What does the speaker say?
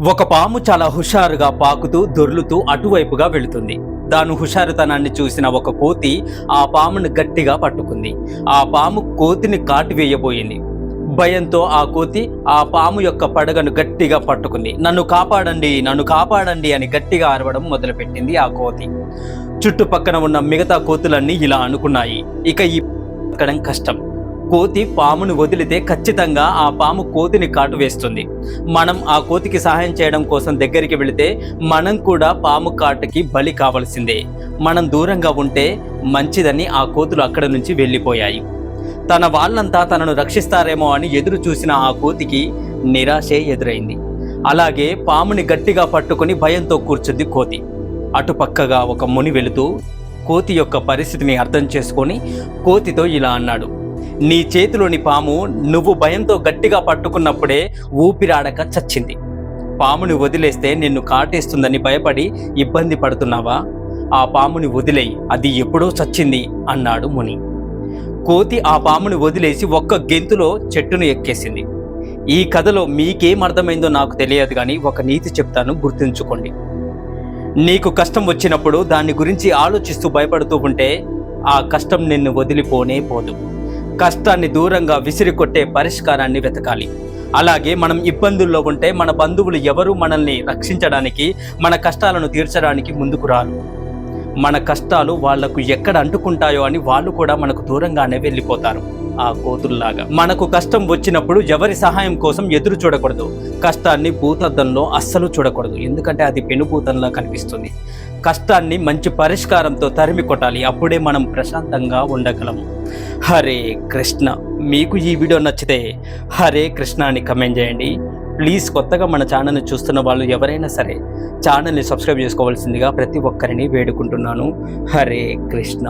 ఒక పాము చాలా హుషారుగా పాకుతూ దొర్లుతూ అటువైపుగా వెళుతుంది. దాని హుషారుతనాన్ని చూసిన ఒక కోతి ఆ పామును గట్టిగా పట్టుకుంది. ఆ పాము కోతిని కాటివేయబోయింది. భయంతో ఆ కోతి ఆ పాము యొక్క పడగను గట్టిగా పట్టుకుంది. నన్ను కాపాడండి, నన్ను కాపాడండి అని గట్టిగా అరవడం మొదలుపెట్టింది ఆ కోతి. చుట్టుపక్కన ఉన్న మిగతా కోతులన్నీ ఇలా అనుకున్నాయి, ఇక ఈ పక్కడం కష్టం. కోతి పామును వదిలితే ఖచ్చితంగా ఆ పాము కోతిని కాటు వేస్తుంది. మనం ఆ కోతికి సహాయం చేయడం కోసం దగ్గరికి వెళితే మనం కూడా పాము కాటుకి బలి కావాల్సిందే. మనం దూరంగా ఉంటే మంచిదని ఆ కోతులు అక్కడ నుంచి వెళ్ళిపోయాయి. తన వాళ్ళంతా తనను రక్షిస్తారేమో అని ఎదురు చూసిన ఆ కోతికి నిరాశే ఎదురైంది. అలాగే పాముని గట్టిగా పట్టుకుని భయంతో కూర్చుంది కోతి. అటుపక్కగా ఒక ముని వెళుతూ కోతి యొక్క పరిస్థితిని అర్థం చేసుకొని కోతితో ఇలా అన్నాడు, నీ చేతిలోని పాము నువ్వు భయంతో గట్టిగా పట్టుకున్నప్పుడే ఊపిరాడక చచ్చింది. పాముని వదిలేస్తే నిన్ను కాటేస్తుందని భయపడి ఇబ్బంది పడుతున్నావా? ఆ పాముని వదిలేయి, అది ఎప్పుడో చచ్చింది అన్నాడు ముని. కోతి ఆ పాముని వదిలేసి ఒక్క గెంతులో చెట్టును ఎక్కేసింది. ఈ కథలో మీకేం అర్థమైందో నాకు తెలియదు, కానీ ఒక నీతి చెప్తాను, గుర్తుంచుకోండి. నీకు కష్టం వచ్చినప్పుడు దాని గురించి ఆలోచిస్తూ భయపడుతూ ఉంటే ఆ కష్టం నిన్ను వదిలిపోనే పోదు. కష్టాన్ని దూరంగా విసిరికొట్టే పరిష్కారాన్ని వెతకాలి. అలాగే మనం ఇబ్బందుల్లో ఉంటే మన బంధువులు ఎవరు మనల్ని రక్షించడానికి, మన కష్టాలను తీర్చడానికి ముందుకు రారు. మన కష్టాలు వాళ్లకు ఎక్కడ అంటుకుంటాయో అని వాళ్ళు కూడా మనకు దూరంగానే వెళ్ళిపోతారు. ఆ కోతుల్లాగా మనకు కష్టం వచ్చినప్పుడు ఎవరి సహాయం కోసం ఎదురు చూడకూడదు. కష్టాన్ని భూతద్దంలో అస్సలు చూడకూడదు, ఎందుకంటే అది పెనుభూతంలా కనిపిస్తుంది. కష్టాన్ని మంచి పరిష్కారంతో తరిమి కొట్టాలి, అప్పుడే మనం ప్రశాంతంగా ఉండగలము. హరే కృష్ణ. మీకు ఈ వీడియో నచ్చితే హరే కృష్ణ అని కమెంట్ చేయండి. ప్లీజ్ కొత్తగా మన ఛానల్ని చూస్తున్న వాళ్ళు ఎవరైనా సరే ఛానల్ని సబ్స్క్రైబ్ చేసుకోవాల్సిందిగా ప్రతి ఒక్కరిని వేడుకుంటున్నాను. హరే కృష్ణ.